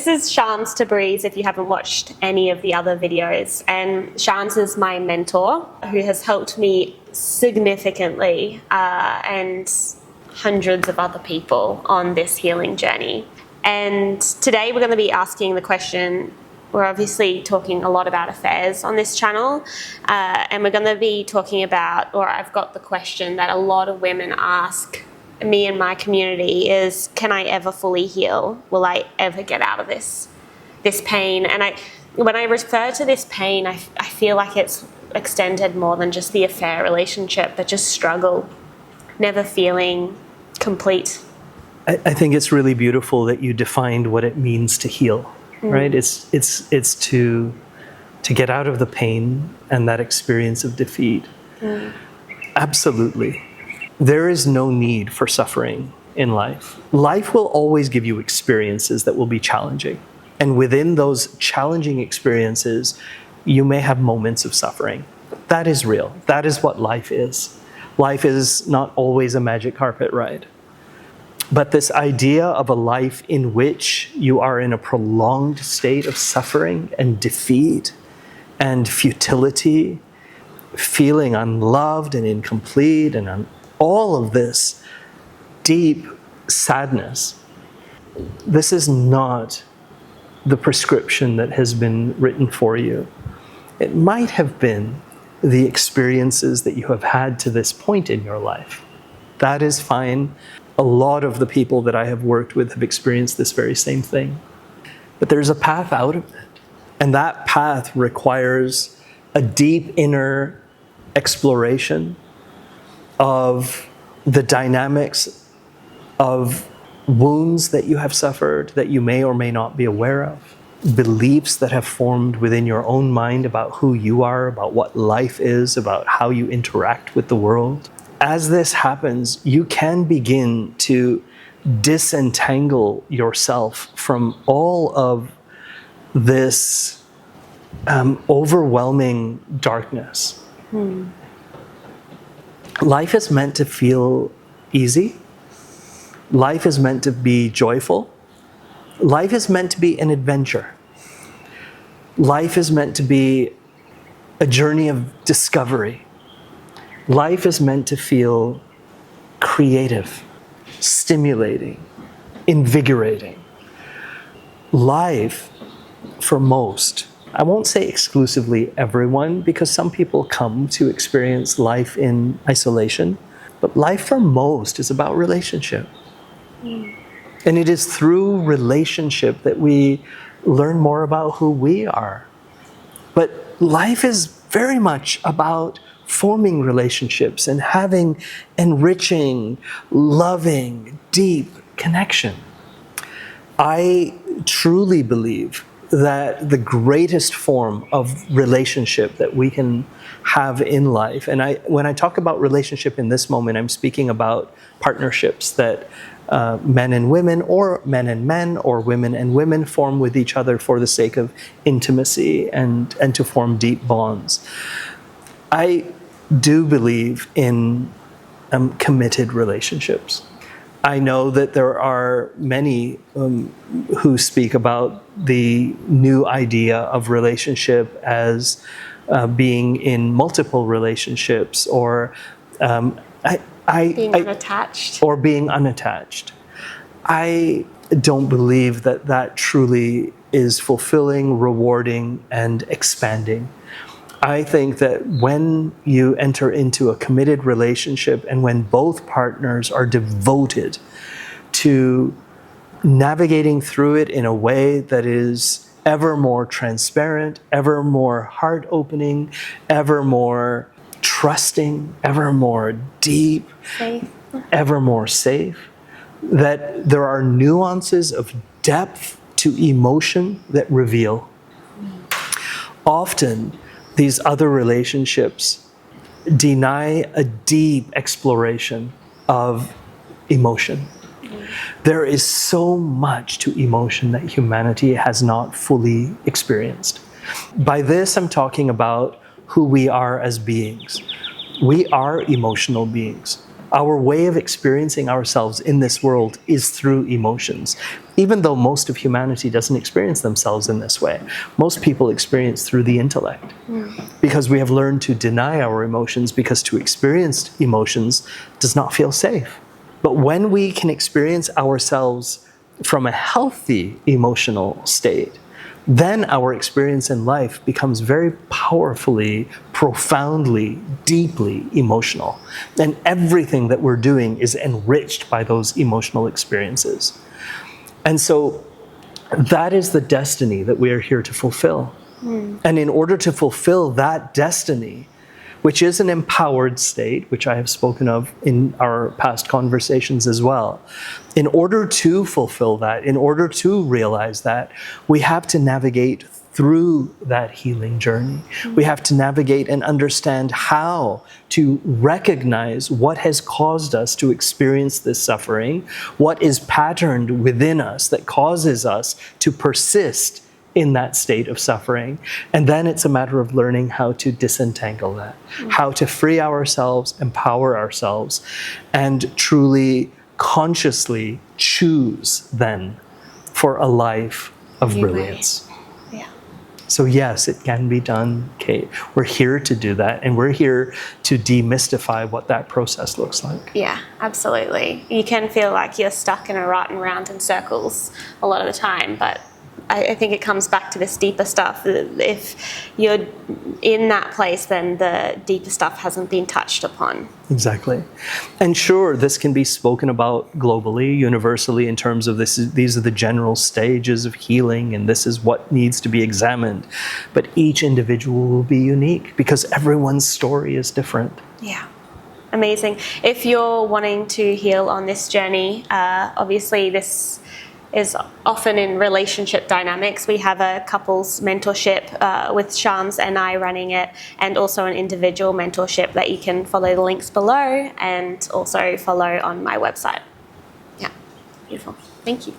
is Shans to Breeze if you haven't watched any of the other videos. And Shans is my mentor who has helped me significantly and hundreds of other people on this healing journey. And today we're going to be asking the question, we're obviously talking a lot about affairs on this channel, and we're going to be talking about, or I've got the question that a lot of women ask me and my community is, can I ever fully heal? Will I ever get out of this pain? And when I refer to this pain, I feel like it's extended more than just the affair relationship, but just struggle, never feeling complete. I think it's really beautiful that you defined what it means to heal, right? It's to get out of the pain and that experience of defeat. Absolutely. There is no need for suffering in life. Life will always give you experiences that will be challenging. And within those challenging experiences, you may have moments of suffering. That is real. That is what life is. Life is not always a magic carpet ride. But this idea of a life in which you are in a prolonged state of suffering and defeat and futility, feeling unloved and incomplete and all of this deep sadness, this is not the prescription that has been written for you. It might have been the experiences that you have had to this point in your life. That is fine. A lot of the people that I have worked with have experienced this very same thing. But there's a path out of it. And that path requires a deep inner exploration of the dynamics of wounds that you have suffered that you may or may not be aware of, beliefs that have formed within your own mind about who you are, about what life is, about how you interact with the world. As this happens, you can begin to disentangle yourself from all of this overwhelming darkness. Life is meant to feel easy. Life is meant to be joyful. Life is meant to be an adventure. Life is meant to be a journey of discovery. Life is meant to feel creative, stimulating, invigorating. Life, for most, I won't say exclusively everyone, because some people come to experience life in isolation, but life for most is about relationship. And it is through relationship that we learn more about who we are. But life is very much about forming relationships and having enriching, loving, deep connection. I truly believe that the greatest form of relationship that we can have in life, and when I talk about relationship in this moment, I'm speaking about partnerships that men and women, or men and men, or women and women form with each other for the sake of intimacy and to form deep bonds. I do believe in committed relationships. I know that there are many who speak about the new idea of relationship as being in multiple relationships, or being unattached. Or being unattached. I don't believe that that truly is fulfilling, rewarding, and expanding. I think that when you enter into a committed relationship and when both partners are devoted to navigating through it in a way that is ever more transparent, ever more heart-opening, ever more trusting, ever more deep, Safe. Ever more safe, that there are nuances of depth to emotion that reveal. Often, these other relationships deny a deep exploration of emotion. There is so much to emotion that humanity has not fully experienced. By this, I'm talking about who we are as beings. We are emotional beings. Our way of experiencing ourselves in this world is through emotions, even though most of humanity doesn't experience themselves in this way. Most people experience through the intellect because we have learned to deny our emotions, because to experience emotions does not feel safe. But when we can experience ourselves from a healthy emotional state, then our experience in life becomes very powerfully, profoundly, deeply emotional. And everything that we're doing is enriched by those emotional experiences. And so that is the destiny that we are here to fulfill. And in order to fulfill that destiny, which is an empowered state, which I have spoken of in our past conversations as well. In order to fulfill that, in order to realize that, we have to navigate through that healing journey. We have to navigate and understand how to recognize what has caused us to experience this suffering, what is patterned within us that causes us to persist in that state of suffering. And then it's a matter of learning how to disentangle that, how to free ourselves, empower ourselves, and truly consciously choose then for a life of brilliance. Yeah. So yes, it can be done, Kate. We're here to do that, and we're here to demystify what that process looks like. Yeah, absolutely. You can feel like you're stuck in a rut and round in circles a lot of the time, but I think it comes back to this deeper stuff. If you're in that place, then the deeper stuff hasn't been touched upon. Exactly. And sure, this can be spoken about globally, universally, in terms of these are the general stages of healing, and this is what needs to be examined. But each individual will be unique because everyone's story is different. Yeah. Amazing. If you're wanting to heal on this journey, obviously this is often in relationship dynamics. We have a couples mentorship with Shans and I running it, and also an individual mentorship that you can follow the links below and also follow on my website. Yeah, beautiful. Thank you.